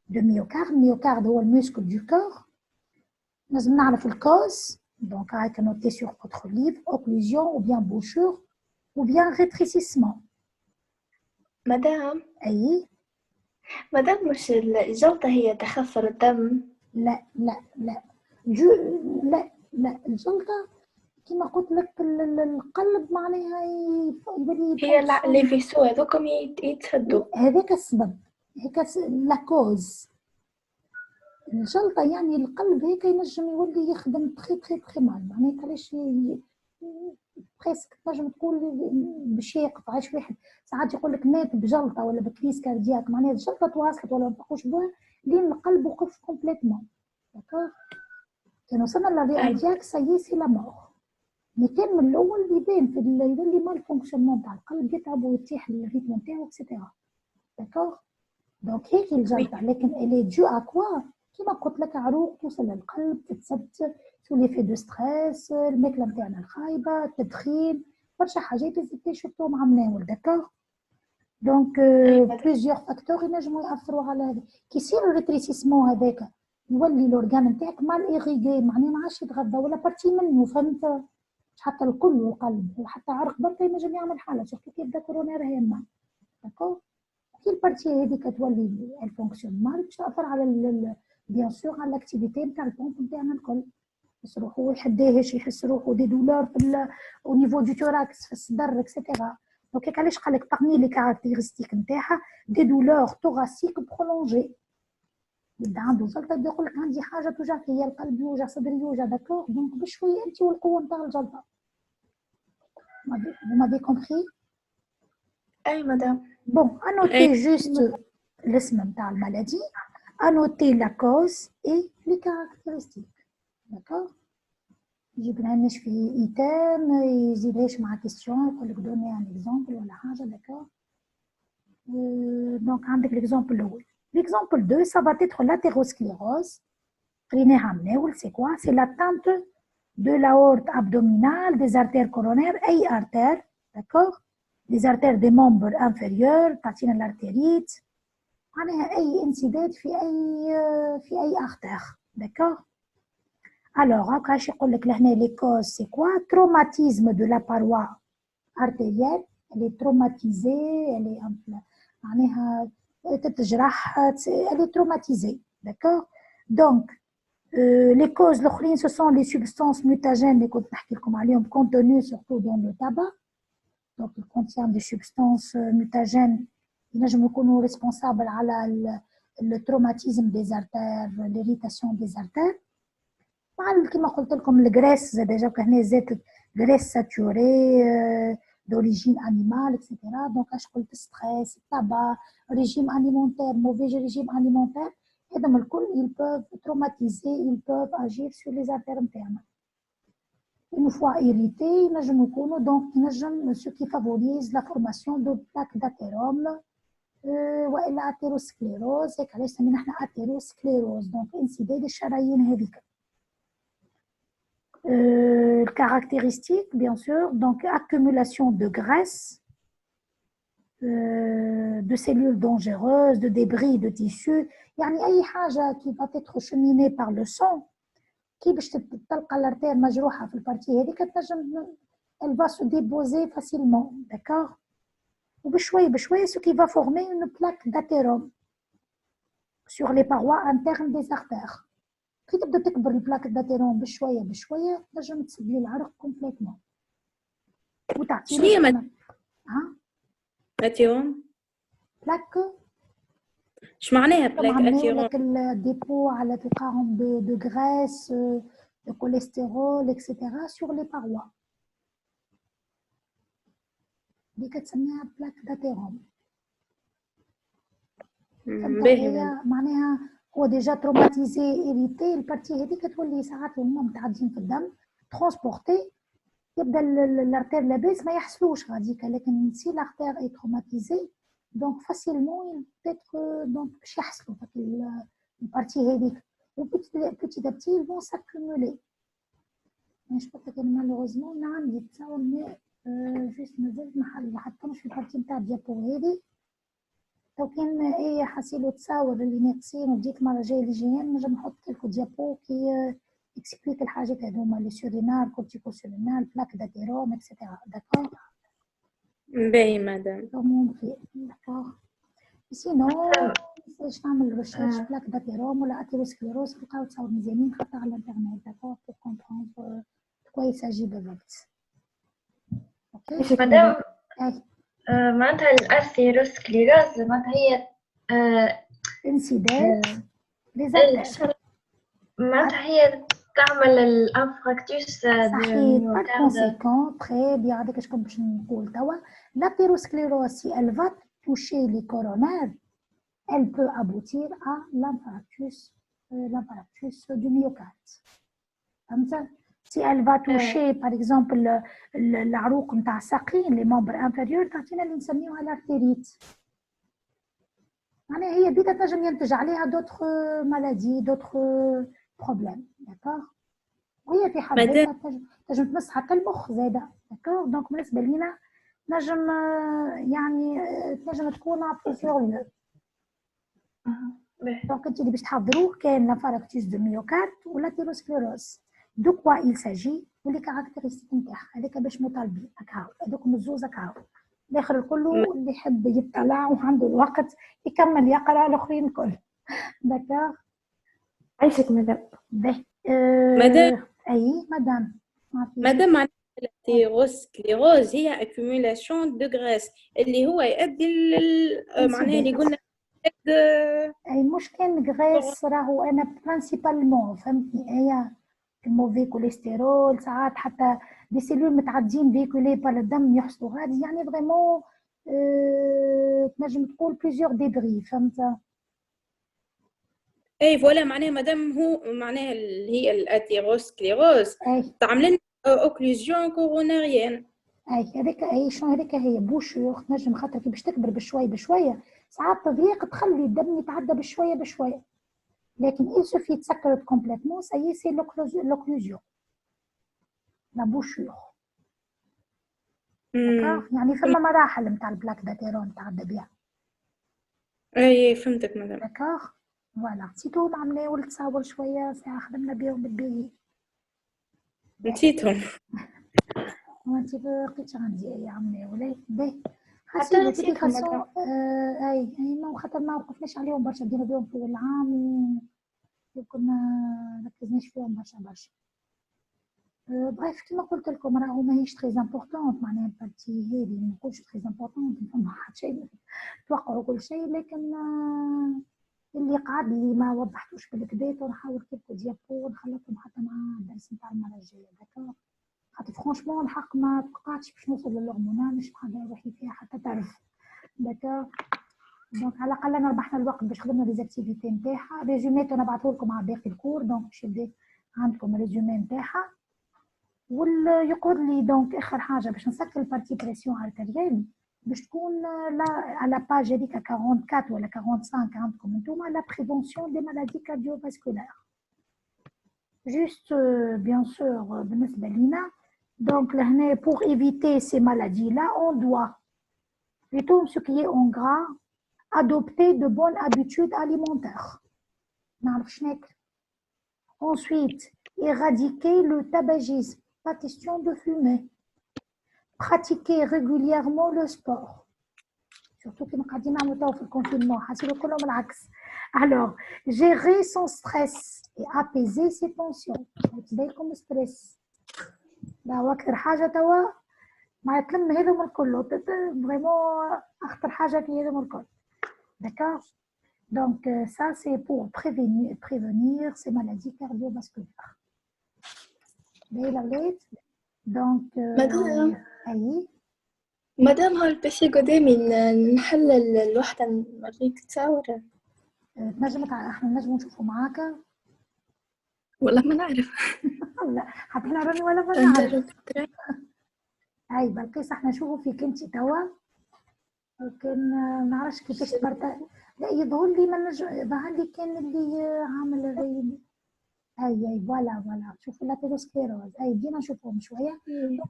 دو ميوكارد. ميوكارد هو الميسكل دو كور. لازم نعرف الكوز دونك هاكا نوتي سور فوتر ليفر اوكلوزيون ou bien bouchure ou bien rétrécissement. مدام أي مدام مش الجلطة هي تخثر الدم؟ لا لا لا لا الجلطة كما قلت لك القلب معناها يولي هي لي فيسو هذوكم يتسدوا. هذاك السبب هيك لا كوز. الجلطة يعني القلب هيك ينجم يولي يخدم تخي مال معناها علاش بريسك تنجم تقول باش يقف عايش واحد ساعات يقول لك مات بجلطه ولا بكريس كاردياك معناها الجلطه تواصلت ولا ما بقوش بها لين القلب وقف كومبليتمون داكوغ. كان وصلنا للرياضياك سي سي لا مور مي كان من الاول يبان في يولي مال فونكسيونمون تاع القلب يتعب ويطيح الريتم نتاعو اكسيتيرا داكوغ. دونك هيك الجلطه لكن الي دو ا كوا كيما قلت لك عروق توصل للقلب تتثبت سو ليفي دو ستريس الماكله نتاعنا الخايبه التدخين برشا حاجات لازم شفتهم عملناهم داكوغ. دونك بليزيور فاكتور ينجموا ياثروا على هذا. كي يصير الريتريسيسمون هذاك يولي لورغان نتاعك مال ايغيغي معناها ما عادش يتغذى ولا بارتي منه فهمت حتى الكل القلب وحتى عرق بركه ينجم يعمل حاله سورتو كي يبدا كورونير هامه داكوغ. كي البارتي هذيك تولي الفونكسيون مال باش تاثر على بيان سور على الاكتيفيتي نتاع البومب نتاعنا الكل. يحس روحو يحداهش يحس روحو دي دولور في او نيفو دو توراكس في الصدر اكسيتيرا. دونك هيك علاش قالك باغمي لي كاركتيرستيك نتاعها دي دولور توغاسيك برولونجي. يبدا عنده جلطه يبدا يقول لك عندي حاجه توجع فيا القلب يوجع صدري يوجع داكوغ. دونك بشويه انت والقوه نتاع الجلطه. vous m'avez compris؟ أي مدام. بون انوتي جوست الاسم نتاع المالادي انوتي لا كوز اي لي كاركتيرستيك داكوغ. يجيب لنا في ايتام يزيدهاش مع كيستيون يقول لك دوني ان اكزامبل ولا حاجه داكوغ. Donc, عندك l'exemple الأول. L'exemple 2, ça va être l'athérosclérose. C'est quoi? C'est l'atteinte de l'aorte abdominale, des artères coronaires, أي artères, d'accord? Les artères des membres inférieurs, تعطينا l'artérite. معناها أي انسداد في أي artère, d'accord? Alors, هاكا اش يقول لك لهنا les causes, c'est quoi? Traumatisme de la paroi artérielle, elle est traumatisée, elle est معناها تتجرح, elle est traumatisée, d'accord? Donc, les causes l'auخرين ce sont les substances mutagènes اللي كنت نحكي لكم عليهم contenues surtout dans le tabac. Donc, il contient des substances mutagènes ينجموا يكونوا responsables على le traumatisme des artères, l'irritation des artères. كما قلت لكم الجريس زاد جاوك هنا زادت جريس ساتوري d'origine animale, etc. Donc, اش قلت ستريس, التبع, régime alimentaire, mauvais régime alimentaire, هذم الكل ils peuvent traumatiser, ils peuvent agir sur les artères internes. Une fois irrités, ينجموا يكونوا donc ينجم ce qui favorise la formation de plaques d'athérome والا athérosclérose, هيك علاش سمينا احنا athérosclérose, donc انسداد الشرايين هذيك. Caractéristiques, bien sûr, donc accumulation de graisse, de cellules dangereuses, de débris de tissus, يعني أي حاجة qui va être cheminée par le sang, كي باش تلقى l'artère مجروحة في البارتي هذيك تنجم elle va se déposer facilement, d'accord? وبشوية بشوية ce qui va former une plaque d'athérome sur les parois internes des artères. كي تبدا تكبر البلاك داتيرون بشويه بشويه تنجم تسد لي العرق كومبليتمون وتعطي شنو هي ها اتيرون؟ بلاك اش معناها بلاك عاملين اتيرون؟ لك الديبو على تلقاهم دو غريس دو كوليسترول اكسيتيرا سور لي باروا دي كتسميها بلاك داتيرون. باهي. معناها هو ديجا تروماتيزي إيريتي البارتي هذيك تولي ساعات هما متعدين في الدم ترونسبورتي يبدا الارتير لاباس ما يحصلوش غاديك لكن سي لارتير اي تروماتيزي دونك فاسيلمون بيتر دونك باش يحصلوا داك البارتي هذيك و بيتي دابتي فون ساكومولي. مش قلت لك مالوغوزمون نعم يتصور مي جوست مازال ما حطهمش في البارتي نتاع الديابو هذي. لو كان ايه حاسيلو تصاور اللي ناقصين وديك المره الجايه اللي جايين نجم نحط لكم ديابو كي اكسبليك الحاجات هذوما لي سورينال كورتيكو سورينال بلاك داتيروم اكسيتيرا. داكور باهي مدام. ممكن داكور. سينو باش نعمل ريشيرش بلاك داتيروم ولا اثيروسكليروز تلقاو تصاور مزيانين حتى على الانترنت. داكور بور كومبروندر كوا يساجي بالضبط. اوكي مادام اي معناتها الأثيروسكليروز معناتها هي انسداد ليزارتير معناتها هي تعمل الانفراكتوس صحيح. par conséquent très bien هذاك اش كنت باش نقول توا l'athérosclérose si elle va toucher les coronaires elle peut aboutir à l'infarctus du myocarde. فهمت؟ si elle va toucher par exemple العروق نتاع الساقين les membres inférieurs تعطينا اللي نسميوها l'artérite. معناها هي بيتا تنجم ينتج عليها دوتر مالادي دوتر بروبليم. داكور وهي في حد ذاتها تنجم تمس حتى المخ زاده. داكور دونك بالنسبه لينا نجم يعني تنجم تكون بليزيور لو. دونك انت اللي باش تحضروه كاين لانفاركتوس دو ميوكارد والاتيروسكليروز. دو كوا il s'agit واللي كاركتيرستيك نتاعها هذاك باش مطالبين هكا هذوكم الزوز هكا. الاخر الكل اللي يحب يطلع وعنده الوقت يكمل يقرا الاخرين الكل. داكور عايشك مدام. باهي مدام اي مدام معناها الأثيروسكليروز هي accumulation de graisse اللي هو يؤدي معناها اللي قلنا اي مش كان غريس راهو انا برانسيبالمون فهمتني. هي الموفي كوليسترول ساعات حتى دي سيلول متعدين فيكولي بار الدم يحصلوا غادي يعني فريمون تنجم تقول بليزيور ديبري. فهمت؟ اي فوالا معناها مادام هو معناها اللي هي الأثيروسكليروز تعمل لنا اوكلوزيون كوروناريان هذيك شنو هذيك هي بوشيوخ تنجم خاطر كي باش تكبر بشوي بشويه ساعات تضيق تخلي الدم يتعدى بشويه بشويه لكن il suffit تسكرت كومبليتمون سي سي l'occlusion لا بوشيوخ يعني فما مراحل نتاع البلاك داتيرون تعدى بها اي فهمتك مدام. داكوغ فوالا نسيتو عملناو التصاور شويه ساعه خدمنا بهم بالبي نسيتهم. وانت بقيتش عندي اي عملناو ولا باهي حتى حسيت نسيتهم فاسون مدام. اي ما خاطر ما وقفناش عليهم برشا دينا بهم طول العام وكنا ركزناش فيهم برشا بريف كيما قلت لكم راهو ماهيش تري امبورطونت معناها البارتي هذه ما نقولش تري امبورطونت فما حد شيء توقعوا كل شيء لكن اللي قعد لي ما وضحتوش بالكدا ونحاول كيف ديابو ونخلطهم حتى مع الدرس نتاع المره الجايه داكور خاطر فرونشمون الحق ما توقعتش باش نوصل للهرمونات مش حاجه روحي فيها حتى تعرف داكور دونك على الاقل انا ربحنا الوقت باش خدمنا ليزاكتيفيتي نتاعها ريزوميت انا بعثه لكم على باقي الكور دونك باش يبدا عندكم ريزومي نتاعها ويقول لي دونك اخر حاجه باش نسكر البارتي بريسيون ارتيريال باش تكون لا على باج هذيك 44 ولا 45 عندكم انتوما لا بريفونسيون دي مالادي كارديوفاسكولار جوست بيان سور بالنسبه لينا دونك لهنا pour éviter ces maladies là on doit plutôt ce qui est en gras adopter de bonnes habitudes alimentaires نعرف ناكل ensuite éradiquer le tabagisme pas question de fumer pratiquer régulièrement le sport surtout كما قاعدين نعملوا تو في الكونفينمون حاسين كلهم العكس alors gérer son stress et apaiser ses tensions تبالكم ستريس ده اكثر حاجه توا مع تلم هذوم الكل فريمون اخطر حاجه في هذوم الكل d'accord donc ça c'est pour prévenir ces maladies cardiovasculaires باهي وليت دونك اي مدام ها البيسي قدامي نحل الوحدة نوريك تصور تنجم احنا نجم نشوفوا معاك والله ما نعرف. لا حتى احنا راني ولا ما انت نعرف ربطري. اي بلقيس احنا نشوفوا فيك انت توا لكن ما نعرفش كيفاش تبرتا لا يظهر لي ما يظهر لي كان اللي عامل الريم اي فوالا شوفوا لاتيروسكليروز اي بدينا نشوفهم شويه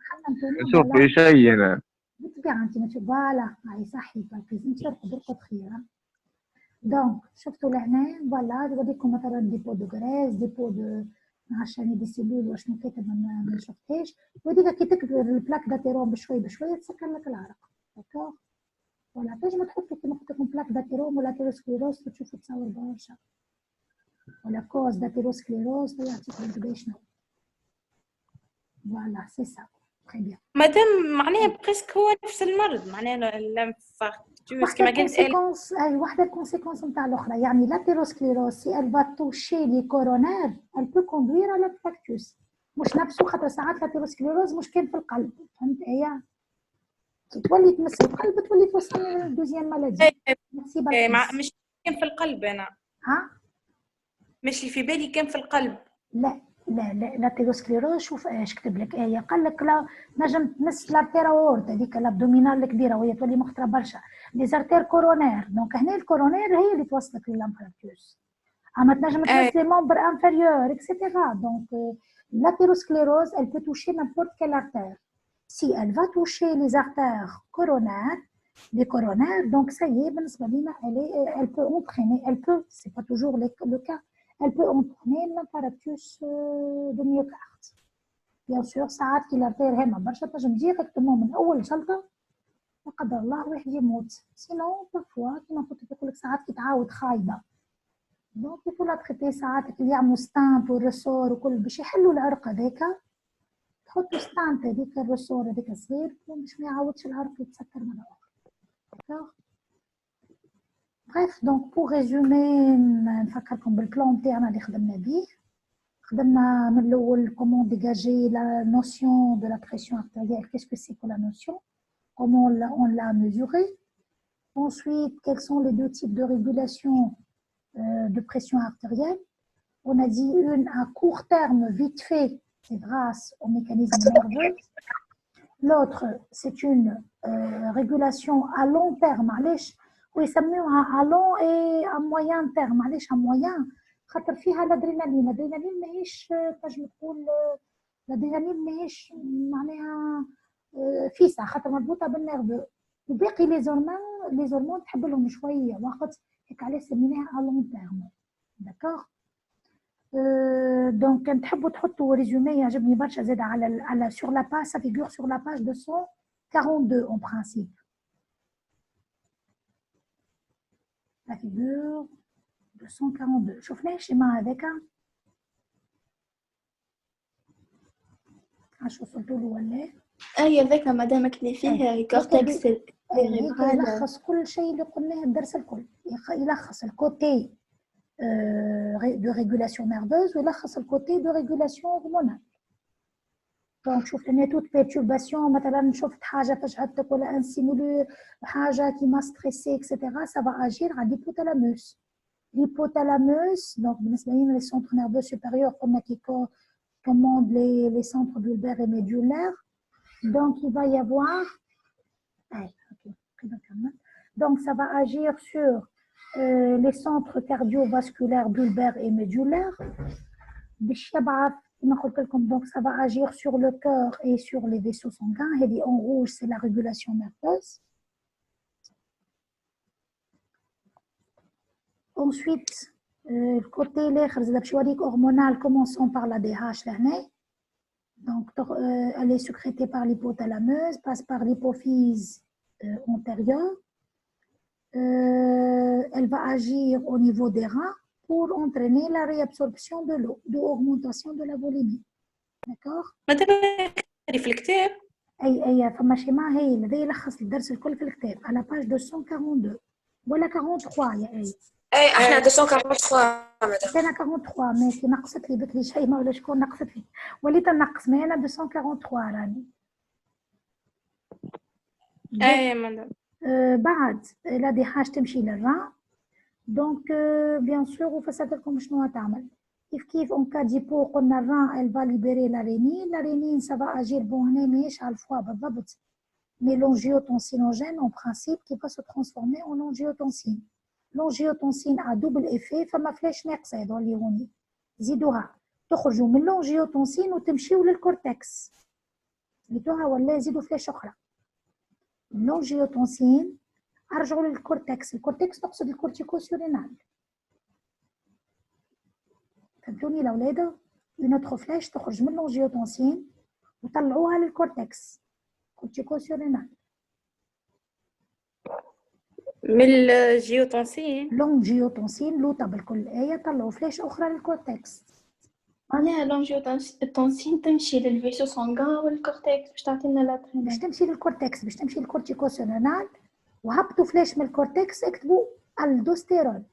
حتى نشوف في شيء انا بالطبيعه انت ما تشوف فوالا اي صحيح بلقيس انت بركض خير دونك شفتوا لهنا فوالا نوريكم مثلا ديبو دو غريز ديبو دو عشان دي سيلول وشنو كاتب ما شفتهاش وديك كي تكبر البلاك داتيروم بشوي تسكر لك العرق داكوغ ولا تنجم تحطوا كيما قلت لكم بلاك داتيروم ولا تيروسكليروز تشوفوا تصور برشا ولا كوز داتيروسكليروز يعطيك بالكدا شنو فوالا سي سا تري بيان مادام معناها بريسك هو نفس المرض معناها اللامفاكتوس كما قلت اي واحده الكونسيكونس نتاع الاخرى يعني لاتيروسكليروز سي ال فا توشي لي كورونير ال بو كوندوير على الفاكتوس مش نفسه خاطر ساعات لاتيروسكليروز مش كان في القلب فهمت هي كي تولي تمس القلب تولي توصل للدوزيام مالادي مش كان في القلب انا ها مش اللي في بالي كان في القلب لا لاتيروسكليروز شوف ايش كتب لك قال لك لا نجم تمس لارتير اورت هذيك الابدومينال الكبيره وهي تولي مخطره برشا لي زارتير كورونير دونك هنا الكورونير هي اللي توصلك للانفاركتوس اما تنجم تمس لي ممبر انفيريور اكسيتيرا دونك لاتيروسكليروز elle peut toucher n'importe quelle artère si elle va toucher les artères coronaires les coronaires donc ça y est بالنسبه لينا elle peut entraîner elle peut c'est pas toujours le cas elle peut entraîner l'infarctus de myocarde. Bien sûr, ساعات كي الارتير هما برشا تنجم ديريكتومون من أول جلطة لا قدر الله واحد يموت. سينو بارفوا كيما قلت لك ساعات كي تعاود خايبة. دونك يفو لا تريتي ساعات اللي يعملوا ستامب والرسور وكل باش يحلوا العرق هذاكا تحطوا ستامب هذيك الرسور هذاك صغير باش ما يعاودش العرق يتسكر مرة أخرى. Bref, donc pour résumer, نفكركم بالبلان تاعنا اللي خدمنا بيه. خدمنا من الأول comment dégager la notion de la pression artérielle. Qu'est-ce que c'est que la notion? Comment on l'a mesurée? Ensuite, quels sont les deux types de régulation de pression artérielle? On a dit une à court terme, vite fait, c'est grâce au mécanisme nerveux. L'autre, c'est une régulation à long terme. معليش ويسموها à long et à moyen terme. معليش à moyen خاطر فيها الادرينالين. الادرينالين ماهيش تنجم تقول الادرينالين ماهيش معناها فيسع خاطر مربوطه بالنيرفو. وباقي لي زورمون تحب لهم شويه وقت هيك علاش سميناها à long terme. داكوغ. Donc, نحبوا تحطوا ريزومي يعجبني برشا زاد على sur la page, ça figure sur la page 242 en principe. Ça figure 242. شفنا الشيما هذاك؟ عاش وصلتوا له ولا؟ أي ذاك مادامك اللي فيه كورتكس يلخص كل شيء اللي قلناه الدرس الكل. يلخص الكوتي de régulation nerveuse ويلخص الكوتي de régulation hormonale. دونك شفت ان توت perturbation مثلا شفت حاجه فجعتك ولا ان سيمولور حاجه كيما ستريسي اكسيتيرا ça va agir على l'hypothalamus. L'hypothalamus donc بالنسبه لنا les centres nerveux supérieurs قلنا qui commandent les centres bulbaires et médulaires. Donc il va y avoir donc ça va agir sur les centres cardiovasculaires bulbaires et médulaires. Donc ça va agir sur le cœur et sur les vaisseaux sanguins. Et en rouge, c'est la régulation nerveuse. Ensuite, le côté hormonal, commençons par la DH. Donc, elle est sécrétée par l'hypothalamus, passe par l'hypophyse antérieure. Elle va agir au niveau des reins pour entraîner la réabsorption de l'eau, d'augmentation de la volémie. D'accord? مادام في الكتاب أي فما شيما هي الذي يلخص الدرس الكل في الكتاب على page 242 ولا 43 يا أي. اي احنا 243 مدام. أنا 43 ماشي نقصت لي بكري شيء ما ولا شكون نقصت لي وليت نقص ما أنا 243 راني. اي مادام. بعد لا دي حاجة تمشي للران. دونك بيان سور وفسرت لكم شنو تعمل. كيف اون كا ديبو قلنا الران elle va libérer la rénine ça va agir bon هنا ماهيش على الفوا بالضبط mais l'angiotensinogène en principe qui va se transformer en angiotensine. L'angiotensine a double effet فما فلاش ناقصه هذول اللي هوني زيدوها تخرجوا من l'angiotensine وتمشيو للكورتكس زيدوها ولا يزيدوا فلاش اخرى. l'angiotensine ارجعوا للكورتكس. الكورتكس تقصد الكورتيكوسيورينال. فهمتوني الاولاد؟ نوتخ فلاش تخرج من لونجيوتونسين وطلعوها للكورتكس كورتيكوسيورينال. من الجيوتونسين لونجيوتونسين لوطه بالكل ايه طلعوا فلاش اخرى للكورتكس. معناها لونجيوتونسين تمشي للفيسو سانغان والكورتكس باش تعطينا لاترينال. باش تمشي للكورتكس باش تمشي للكورتيكوسيورينال وهبطوا فلاش من الكورتكس اكتبوا الدوستيرون.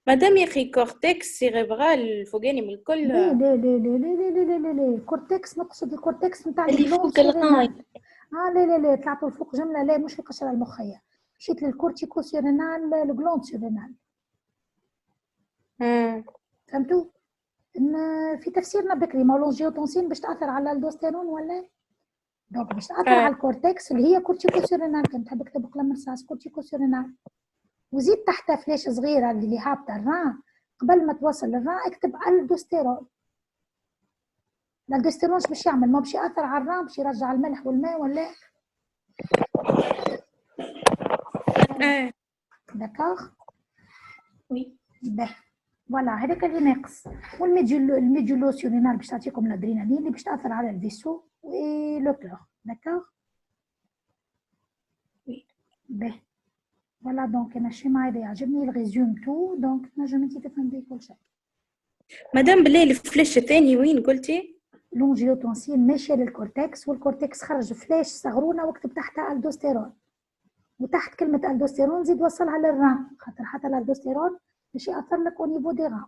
مادام يا اخي كورتكس سيريبرال الفوقاني من الكل. لا لا لا لا لا لا لا لا الكورتكس نقصد الكورتكس نتاع اللي فوق الغاين. لا طلعتوا الفوق جمله لا مش القشره المخيه. مشيت للكورتيكوسيورينال الجلوند سيورينال. فهمتوا؟ ان في تفسيرنا بكري ما لونجيوتونسين باش تاثر على الدوستيرون ولا دونك باش تاثر على الكورتكس اللي هي كورتيكوسيورينال. كنت تحب تكتب قلم رصاص كورتيكوسيورينال وزيد تحتها فلاش صغيره اللي هابطه الران. قبل ما توصل للران اكتب الدوستيرون. الالدوستيرون باش يعمل ما باش ياثر على الران باش يرجع الملح والماء ولا داكوغ وي باهي فوالا هذاك اللي ناقص. والميديولوسيورينال باش تعطيكم الادرينالين اللي باش تاثر على الفيسو و لو كور. داكوغ وي باهي فوالا. دونك انا الشيما هذا يعجبني الريزوم تو. دونك تنجم انتي تفهم بيه كل شيء. مادام بالله الفلاش الثاني وين قلتي؟ لونجيوتونسين ماشيه للكورتكس والكورتكس خرج فلاش صغرونه واكتب تحتها الدوستيرون وتحت كلمه الدوستيرون زيد وصلها للران خاطر حتى الالدوستيرون باش ياثر لك او نيفو دي ران.